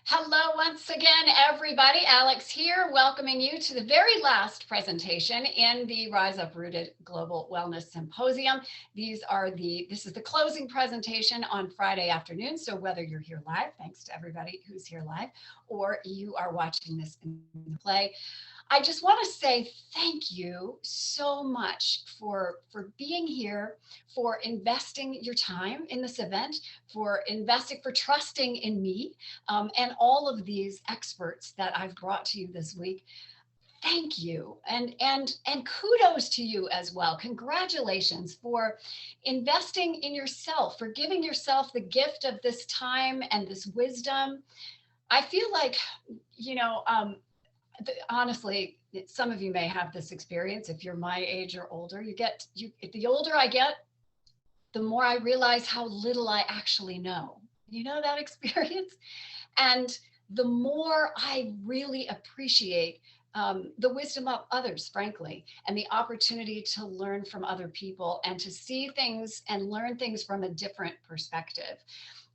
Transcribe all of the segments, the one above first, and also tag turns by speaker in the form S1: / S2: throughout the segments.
S1: Hello once again, everybody. Alex here, welcoming you to the very last presentation in the Rise Uprooted Global Wellness Symposium. This is the closing presentation on Friday afternoon. So whether you're here live, thanks to everybody who's here live, or you are watching this in the play, I just want to say thank you so much for being here, for investing your time in this event, for trusting in me, and all of these experts that I've brought to you this week. Thank you, and kudos to you as well. Congratulations for investing in yourself, for giving yourself the gift of this time and this wisdom. I feel like, you know, honestly, some of you may have this experience. If you're my age or older, the older I get, the more I realize how little I actually know. You know that experience? And the more I really appreciate the wisdom of others, frankly, and the opportunity to learn from other people and to see things and learn things from a different perspective.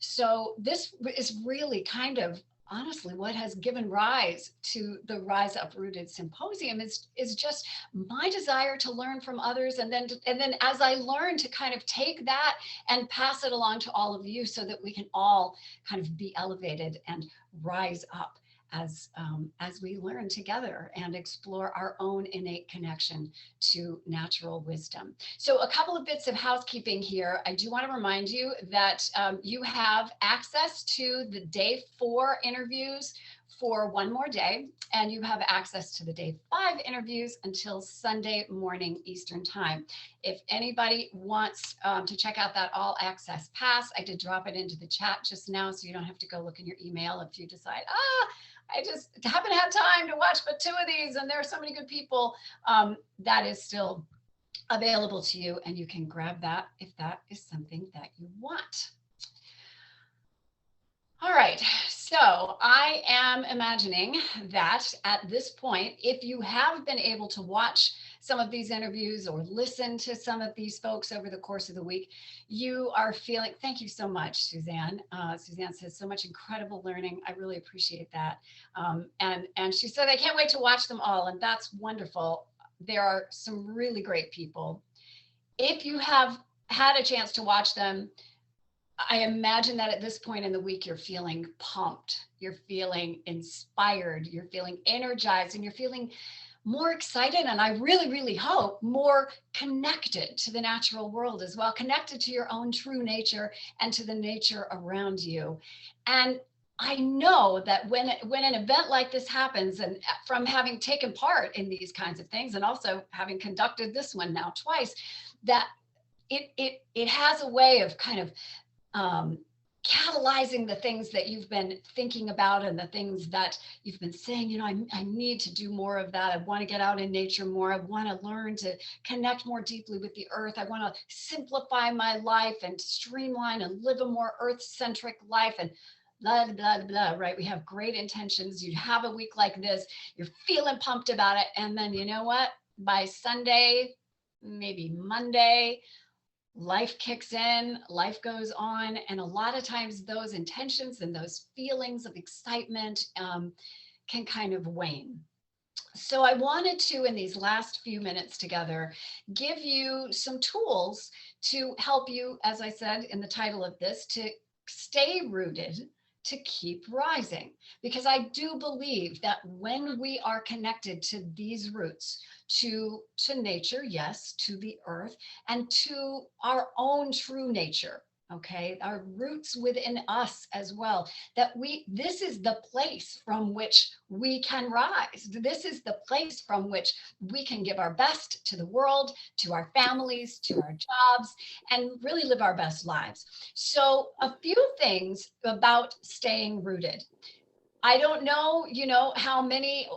S1: So this is really kind of honestly what has given rise to the Rise Uprooted Symposium is just my desire to learn from others, and then as I learn, to kind of take that and pass it along to all of you so that we can all kind of be elevated and rise up as we learn together and explore our own innate connection to natural wisdom. So a couple of bits of housekeeping here. I do want to remind you that you have access to the day 4 interviews for one more day, and you have access to the day 5 interviews until Sunday morning Eastern time. If anybody wants to check out that all access pass, I did drop it into the chat just now, so you don't have to go look in your email if you decide, I just haven't had time to watch but 2 of these, and there are so many good people. That is still available to you, and you can grab that if that is something that you want. All right, so I am imagining that at this point, if you have been able to watch some of these interviews or listen to some of these folks over the course of the week, you are feeling, thank you so much, Suzanne. Suzanne says so much incredible learning. I really appreciate that. And she said, I can't wait to watch them all. And that's wonderful. There are some really great people. If you have had a chance to watch them, I imagine that at this point in the week, you're feeling pumped, you're feeling inspired, you're feeling energized, and you're feeling more excited. And I really, really hope more connected to the natural world as well, connected to your own true nature and to the nature around you. And I know that when an event like this happens, and from having taken part in these kinds of things, and also having conducted this one now twice, that it has a way of kind of catalyzing the things that you've been thinking about and the things that you've been saying, I need to do more of that. I want to get out in nature more. I want to learn to connect more deeply with the earth. I want to simplify my life and streamline and live a more earth-centric life, and blah, blah, blah, right? We have great intentions. You have a week like this, you're feeling pumped about it. And then you know what? By Sunday, maybe Monday, life kicks in, life goes on, and a lot of times those intentions and those feelings of excitement can kind of wane. So I wanted to, in these last few minutes together, give you some tools to help you, as I said in the title of this, to stay rooted, to keep rising. Because I do believe that when we are connected to these roots, to nature, yes, to the earth, and to our own true nature, okay, our roots within us as well, that this is the place from which we can rise. This is the place from which we can give our best to the world, to our families, to our jobs, and really live our best lives. So a few things about staying rooted. I don't know, how many,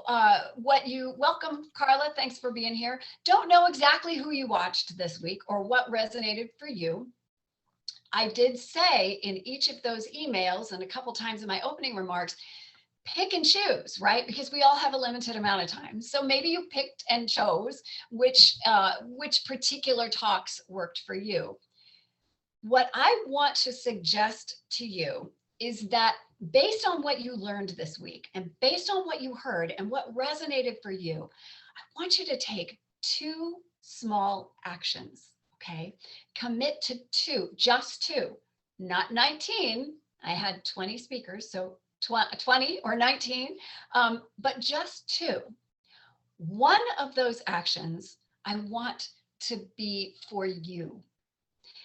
S1: welcome, Carla, thanks for being here. Don't know exactly who you watched this week or what resonated for you. I did say in each of those emails and a couple times in my opening remarks, pick and choose, right? Because we all have a limited amount of time. So maybe you picked and chose which particular talks worked for you. What I want to suggest to you is that based on what you learned this week and based on what you heard and what resonated for you, I want you to take 2 small actions, okay? Commit to 2, just 2, not 19. I had 20 speakers, so 20 or 19, but just 2. One of those actions I want to be for you,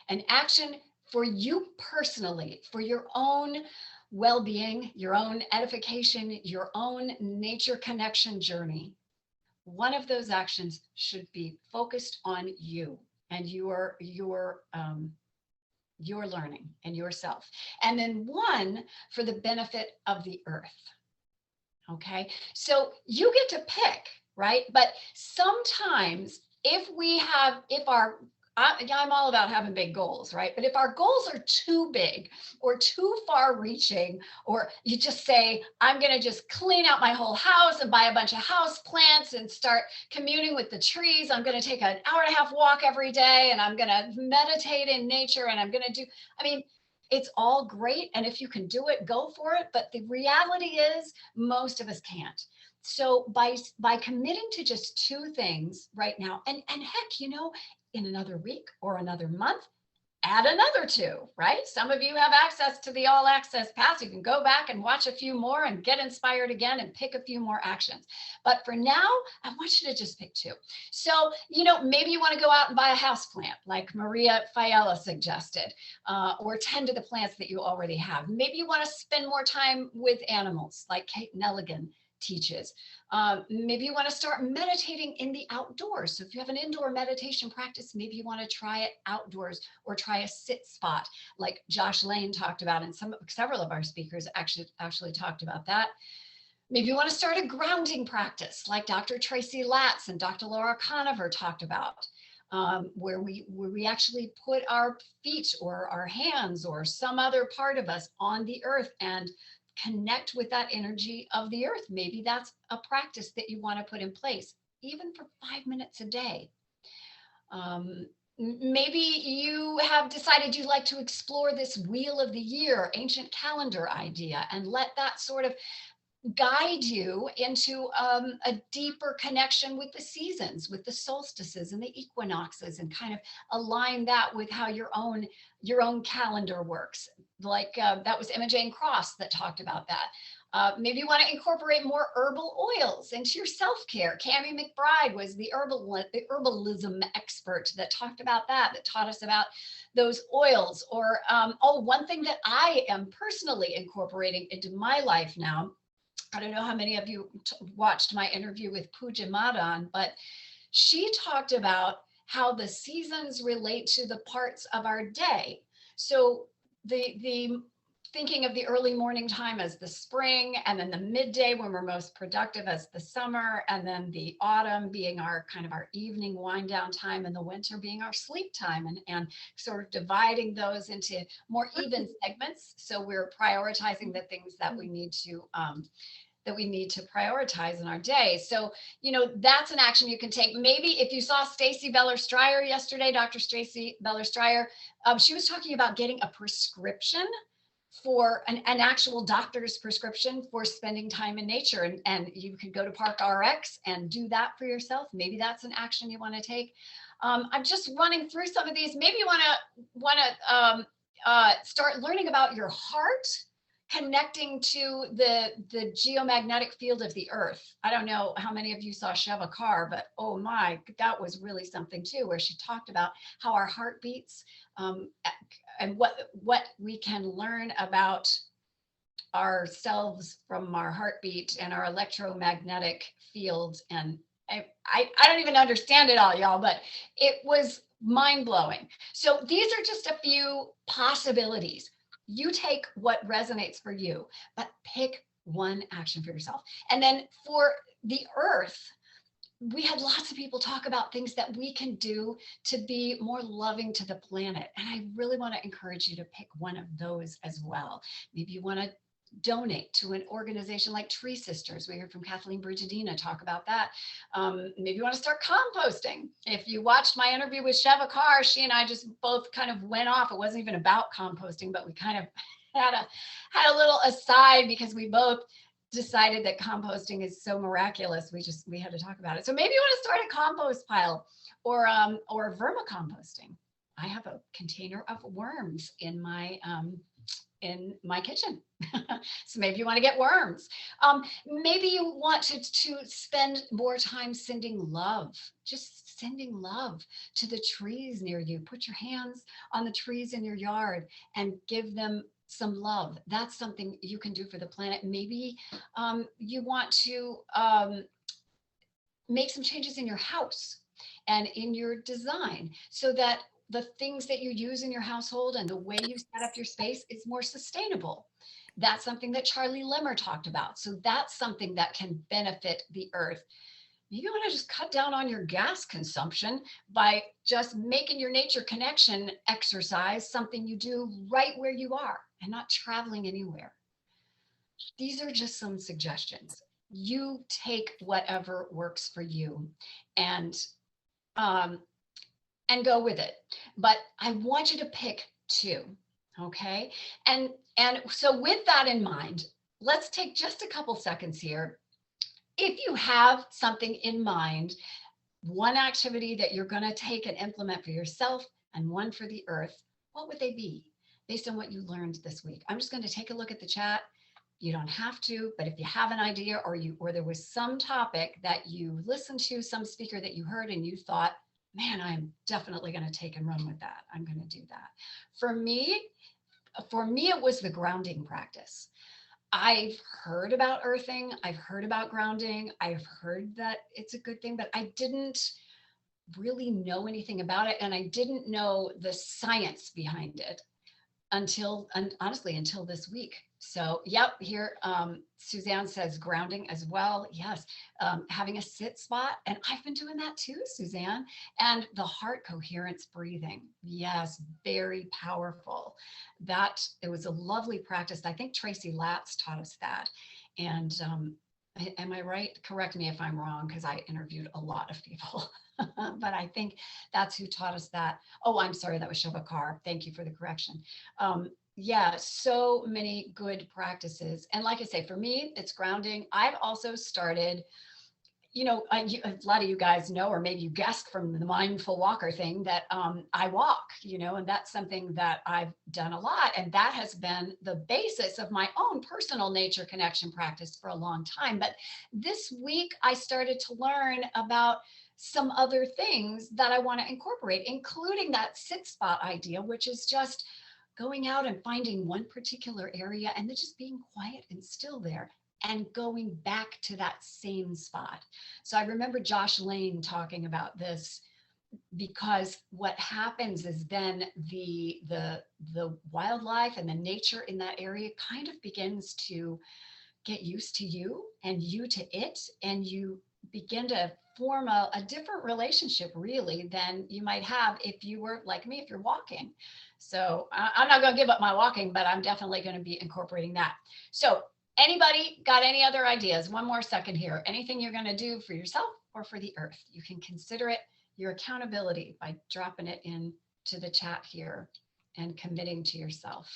S1: an action for you personally, for your own well-being, your own edification, your own nature connection journey. One of those actions should be focused on you and your learning and yourself. And then one for the benefit of the earth. Okay, so you get to pick, right? But sometimes I'm all about having big goals, right? But if our goals are too big or too far reaching, or you just say, I'm going to just clean out my whole house and buy a bunch of house plants and start communing with the trees. I'm going to take an hour and a half walk every day and I'm going to meditate in nature and I'm going to do, I mean, it's all great. And if you can do it, go for it. But the reality is most of us can't. So by committing to just 2 things right now, and heck, in another week or another month, add another 2, right? Some of you have access to the all access pass. You can go back and watch a few more and get inspired again and pick a few more actions. But for now, I want you to just pick 2. So, maybe you want to go out and buy a house plant like Maria Fiala suggested, or tend to the plants that you already have. Maybe you want to spend more time with animals like Kate Nelligan teaches. Maybe you want to start meditating in the outdoors. So if you have an indoor meditation practice, maybe you want to try it outdoors or try a sit spot like Josh Lane talked about, and several of our speakers actually talked about that. Maybe you want to start a grounding practice like Dr. Tracy Latz and Dr. Laura Conover talked about, where we actually put our feet or our hands or some other part of us on the earth and connect with that energy of the earth. Maybe that's a practice that you want to put in place, even for 5 minutes a day. Maybe you have decided you'd like to explore this wheel of the year, ancient calendar idea, and let that sort of guide you into a deeper connection with the seasons, with the solstices and the equinoxes, and kind of align that with how your own calendar works. Like that was Emma Jane Cross that talked about that. Maybe you want to incorporate more herbal oils into your self-care. Cami McBride was the herbalism expert that talked about that taught us about those oils. Or one thing that I am personally incorporating into my life now, I don't know how many of you watched my interview with Pooja Madan, but she talked about how the seasons relate to the parts of our day. So the thinking of the early morning time as the spring, and then the midday when we're most productive as the summer, and then the autumn being our evening wind down time, and the winter being our sleep time, and sort of dividing those into more even segments. So we're prioritizing the things that we need to prioritize in our day. So, that's an action you can take. Maybe if you saw Stacy Beller-Stryer yesterday, Dr. Stacy Beller-Stryer, she was talking about getting a prescription for an actual doctor's prescription for spending time in nature. And you could go to Park RX and do that for yourself. Maybe that's an action you want to take. I'm just running through some of these. Maybe you want to start learning about your heart, connecting to the geomagnetic field of the earth. I don't know how many of you saw Sheva Carr, but oh my, that was really something too, where she talked about how our heart beats, and what we can learn about ourselves from our heartbeat and our electromagnetic fields. And I don't even understand it all, y'all, but it was mind-blowing. So these are just a few possibilities. You take what resonates for you, but pick one action for yourself. And then for the earth, we had lots of people talk about things that we can do to be more loving to the planet. And I really want to encourage you to pick one of those as well. Maybe you want to donate to an organization like Tree Sisters. We heard from Kathleen Brigidina talk about that. Maybe you want to start composting. If you watched my interview with Sheva Carr, she and I just both kind of went off. It wasn't even about composting, but we kind of had a little aside because we both decided that composting is so miraculous. We had to talk about it. So maybe you want to start a compost pile or vermicomposting. I have a container of worms in my kitchen. So maybe you want to get worms. Maybe you want to spend more time sending love, just sending love to the trees near you. Put your hands on the trees in your yard and give them some love. That's something you can do for the planet. Maybe you want to make some changes in your house and in your design so that the things that you use in your household and the way you set up your space is more sustainable. That's something that Charlie Limmer talked about. So that's something that can benefit the earth. Maybe you want to just cut down on your gas consumption by just making your nature connection exercise something you do right where you are and not traveling anywhere. These are just some suggestions. You take whatever works for you and go with it. But I want you to pick two, okay? And so with that in mind, let's take just a couple seconds here. If you have something in mind, one activity that you're going to take and implement for yourself and one for the earth, what would they be based on what you learned this week? I'm just going to take a look at the chat. You don't have to, but if you have an idea or there was some topic that you listened to, some speaker that you heard and you thought, man, I'm definitely going to take and run with that. I'm going to do that. For me, it was the grounding practice. I've heard about earthing. I've heard about grounding. I've heard that it's a good thing, but I didn't really know anything about it. And I didn't know the science behind it until this week. So, yep, here, Suzanne says grounding as well. Yes, having a sit spot. And I've been doing that too, Suzanne. And the heart coherence breathing. Yes, very powerful. It was a lovely practice. I think Tracy Latz taught us that. And am I right? Correct me if I'm wrong, because I interviewed a lot of people. But I think that's who taught us that. Oh, I'm sorry, that was Shobakar. Thank you for the correction. Yeah, so many good practices. And like I say, for me, it's grounding. I've also started, a lot of you guys know, or maybe you guessed from the mindful walker thing that I walk, and that's something that I've done a lot. And that has been the basis of my own personal nature connection practice for a long time. But this week, I started to learn about some other things that I want to incorporate, including that sit spot idea, which is just going out and finding one particular area and then just being quiet and still there and going back to that same spot. So I remember Josh Lane talking about this, because what happens is then the wildlife and the nature in that area kind of begins to get used to you and you to it, and you begin to form a different relationship really than you might have if you were like me, if you're walking. So I'm not going to give up my walking, but I'm definitely going to be incorporating that. So anybody got any other ideas? One more second here. Anything you're going to do for yourself or for the earth? You can consider it your accountability by dropping it into the chat here and committing to yourself.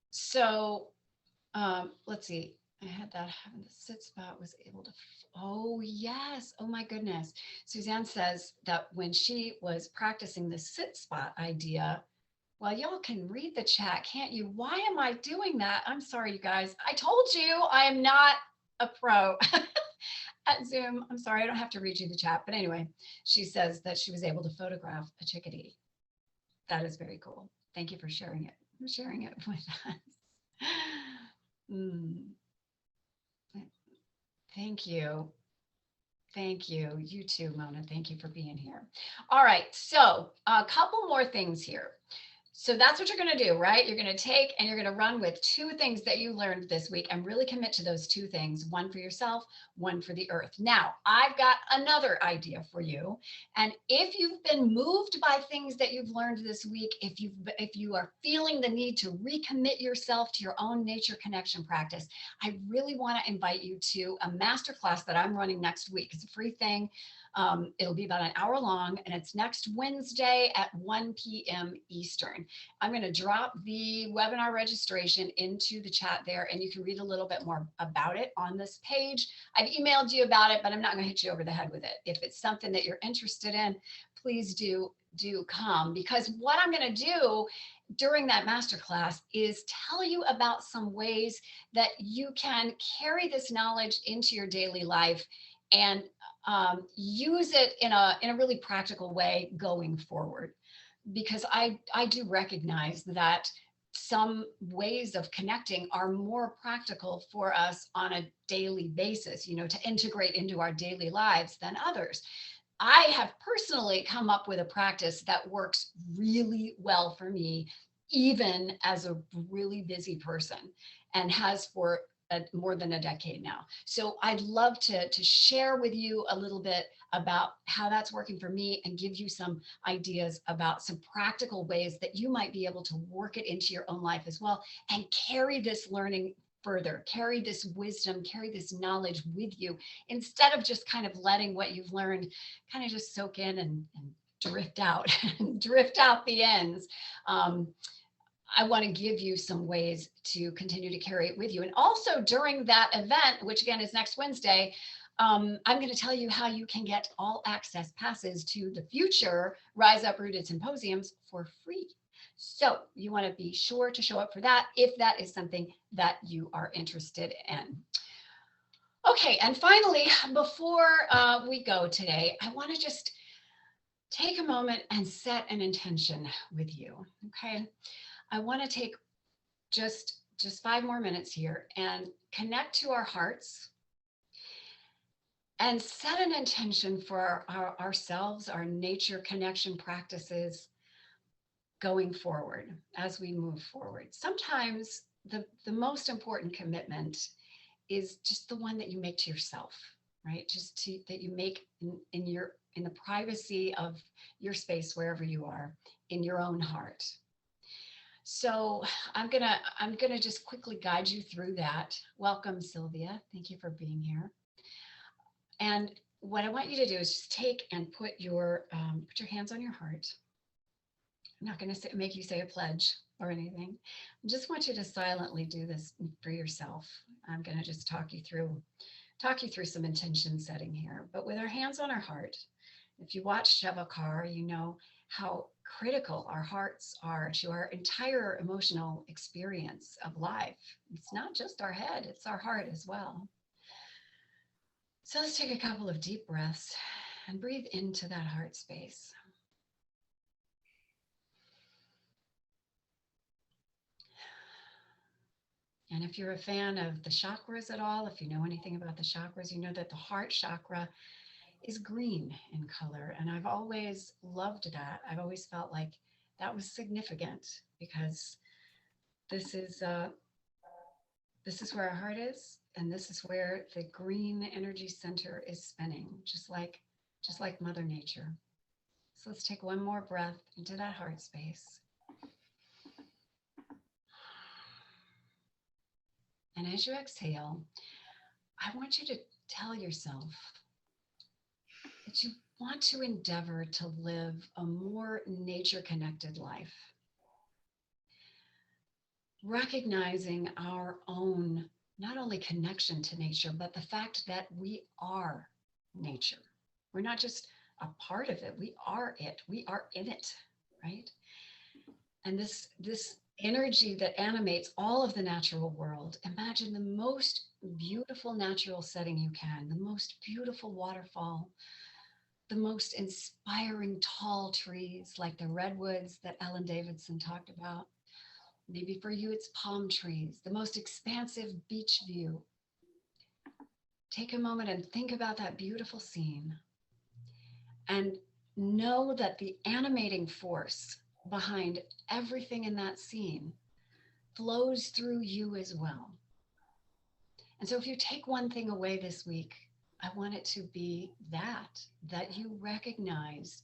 S1: So let's see. I had that, having the sit spot, was able to, oh yes, oh my goodness. Suzanne says that when she was practicing the sit spot idea, well, y'all can read the chat, can't you? Why am I doing that? I'm sorry, you guys. I told you I am not a pro at Zoom. I'm sorry, I don't have to read you the chat. But anyway, she says that she was able to photograph a chickadee. That is very cool. Thank you for sharing it. I'm sharing it with us. Thank you. Thank you. You too, Mona. Thank you for being here. All right. So a couple more things here. So that's what you're going to do, right? You're going to take and you're going to run with two things that you learned this week and really commit to those two things, one for yourself, one for the earth. Now, I've got another idea for you. And if you've been moved by things that you've learned this week, if you are feeling the need to recommit yourself to your own nature connection practice, I really want to invite you to a masterclass that I'm running next week. It's a free thing. It'll be about an hour long, and it's next Wednesday at 1 p.m. Eastern. I'm going to drop the webinar registration into the chat there, and you can read a little bit more about it on this page. I've emailed you about it, but I'm not going to hit you over the head with it. If it's something that you're interested in, please do come, because what I'm going to do during that masterclass is tell you about some ways that you can carry this knowledge into your daily life and use it in a really practical way going forward. Because I do recognize that some ways of connecting are more practical for us on a daily basis, to integrate into our daily lives than others. I have personally come up with a practice that works really well for me, even as a really busy person, and has for more than a decade now. So I'd love to share with you a little bit about how that's working for me and give you some ideas about some practical ways that you might be able to work it into your own life as well, and carry this learning further, carry this wisdom, carry this knowledge with you, instead of just kind of letting what you've learned kind of just soak in and drift out, drift out the ends. I want to give you some ways to continue to carry it with you. And also during that event, which again is next Wednesday, I'm going to tell you how you can get all access passes to the future Rise Up Rooted symposiums for free. So you want to be sure to show up for that if that is something that you are interested in. Okay, and finally, before we go today, I want to just take a moment and set an intention with you, okay? I want to take just 5 more minutes here and connect to our hearts and set an intention for ourselves, our nature connection practices going forward as we move forward. Sometimes the most important commitment is just the one that you make to yourself, right? That you make in the privacy of your space, wherever you are, in your own heart. So I'm gonna just quickly guide you through that. Welcome, Sylvia. Thank you for being here. And what I want you to do is just take and put your hands on your heart. I'm not going to make you say a pledge or anything. I just want you to silently do this for yourself. I'm going to just talk you through some intention setting here. But with our hands on our heart, if you watch Shavakar, you know how critical our hearts are to our entire emotional experience of life. It's not just our head, it's our heart as well. So let's take a couple of deep breaths and breathe into that heart space. And if you're a fan of the chakras at all, if you know anything about the chakras, you know that the heart chakra is green in color. And I've always loved that. I've always felt like that was significant, because this is where our heart is, and this is where the green energy center is spinning, just like Mother Nature. So let's take one more breath into that heart space. And as you exhale, I want you to tell yourself that you want to endeavor to live a more nature-connected life, recognizing our own not only connection to nature, but the fact that we are nature. We're not just a part of it, we are it. We are in it, right? And this energy that animates all of the natural world. Imagine the most beautiful natural setting you can, the most beautiful waterfall, the most inspiring tall trees like the redwoods that Ellen Davidson talked about. Maybe for you it's palm trees, the most expansive beach view. Take a moment and think about that beautiful scene, and know that the animating force behind everything in that scene flows through you as well. And so if you take one thing away this week, I want it to be that you recognize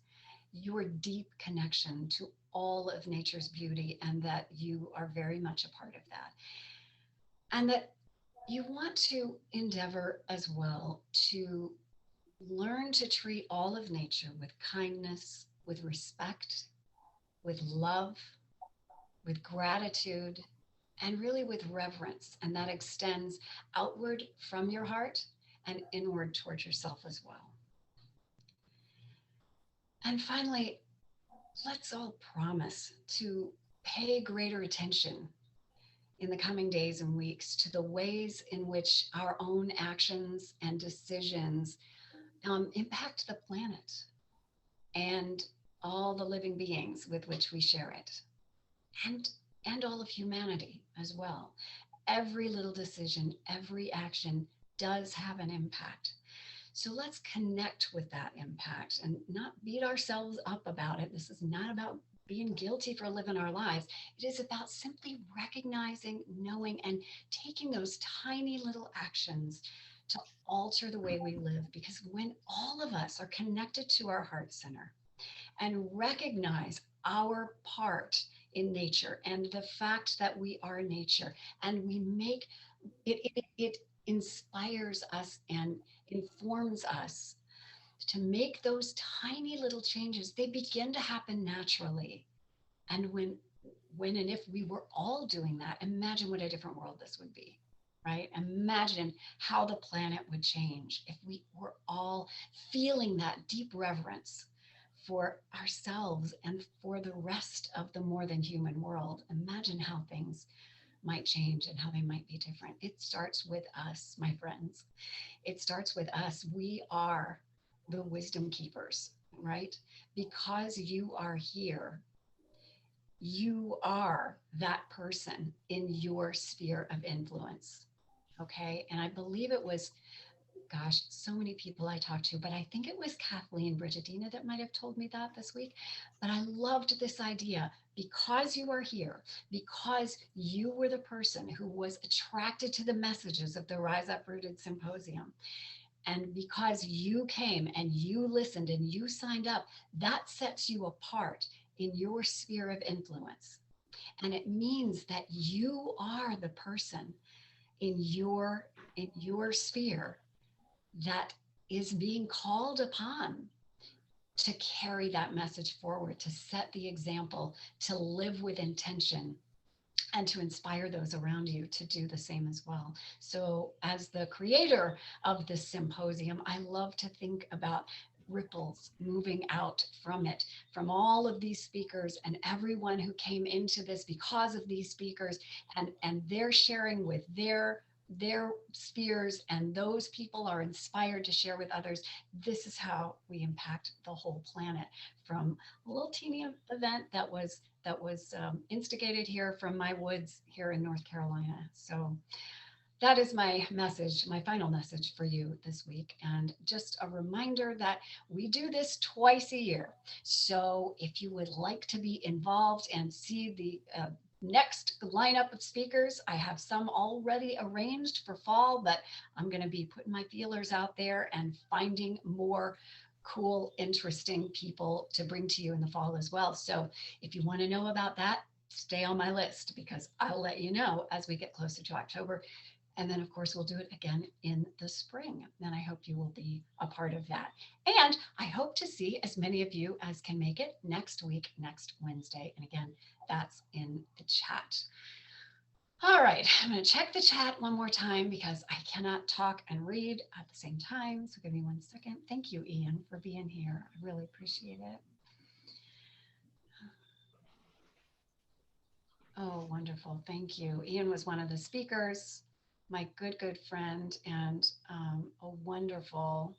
S1: your deep connection to all of nature's beauty, and that you are very much a part of that. And that you want to endeavor as well to learn to treat all of nature with kindness, with respect, with love, with gratitude, and really with reverence. And that extends outward from your heart and inward towards yourself as well. And finally, let's all promise to pay greater attention in the coming days and weeks to the ways in which our own actions and decisions impact the planet and all the living beings with which we share it, and and all of humanity as well. Every little decision, every action does have an impact. So let's connect with that impact and not beat ourselves up about it. This is not about being guilty for living our lives. It is about simply recognizing, knowing, and taking those tiny little actions to alter the way we live. Because when all of us are connected to our heart center and recognize our part in nature and the fact that we are nature, and we make it inspires us and informs us to make those tiny little changes. They begin to happen naturally. And when and if we were all doing that, imagine what a different world this would be, right? Imagine how the planet would change if we were all feeling that deep reverence for ourselves and for the rest of the more than human world. Imagine how things might change and how they might be different. It starts with us, my friends. It starts with us. We are the wisdom keepers, right? Because you are here, you are that person in your sphere of influence. Okay. And I believe it was, gosh, so many people I talked to, but I think it was Kathleen Brigidina that might have told me that this week. But I loved this idea, because you are here, because you were the person who was attracted to the messages of the Rise Up Rooted Symposium. And because you came and you listened and you signed up, that sets you apart in your sphere of influence. And it means that you are the person in your sphere that is being called upon to carry that message forward, to set the example, to live with intention, and to inspire those around you to do the same as well. So, as the creator of this symposium, I love to think about ripples moving out from it, from all of these speakers and everyone who came into this because of these speakers, and they're sharing with their spheres, and those people are inspired to share with others. This is how we impact the whole planet, from a little teeny event that was instigated here from my woods here in North Carolina. So that is my message, my final message for you this week. And just a reminder that we do this twice a year. So if you would like to be involved and see the next lineup of speakers, I have some already arranged for fall, but I'm going to be putting my feelers out there and finding more cool, interesting people to bring to you in the fall as well. So if you want to know about that, stay on my list, because I'll let you know as we get closer to October. And then, of course, we'll do it again in the spring. And I hope you will be a part of that. And I hope to see as many of you as can make it next week, next Wednesday. And again, that's in the chat. All right, I'm going to check the chat one more time because I cannot talk and read at the same time. So give me 1 second. Thank you, Ian, for being here. I really appreciate it. Oh, wonderful. Thank you. Ian was one of the speakers, my good friend, and a wonderful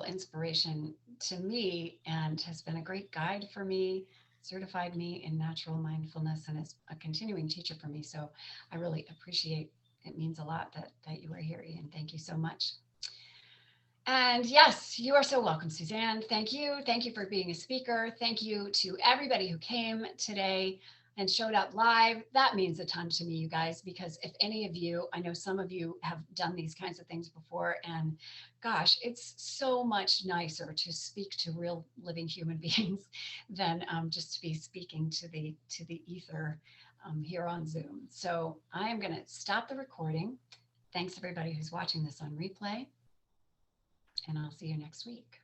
S1: inspiration to me, and has been a great guide for me, certified me in natural mindfulness, and is a continuing teacher for me. So I really appreciate it. Means a lot that you are here, Ian. Thank you so much. And yes, you are so welcome, Suzanne. Thank you. Thank you for being a speaker. Thank you to everybody who came today and showed up live. That means a ton to me, you guys, because if any of you, I know some of you have done these kinds of things before, and gosh, it's so much nicer to speak to real living human beings than just to be speaking to the ether here on Zoom. So I am going to stop the recording. Thanks everybody who's watching this on replay, and I'll see you next week.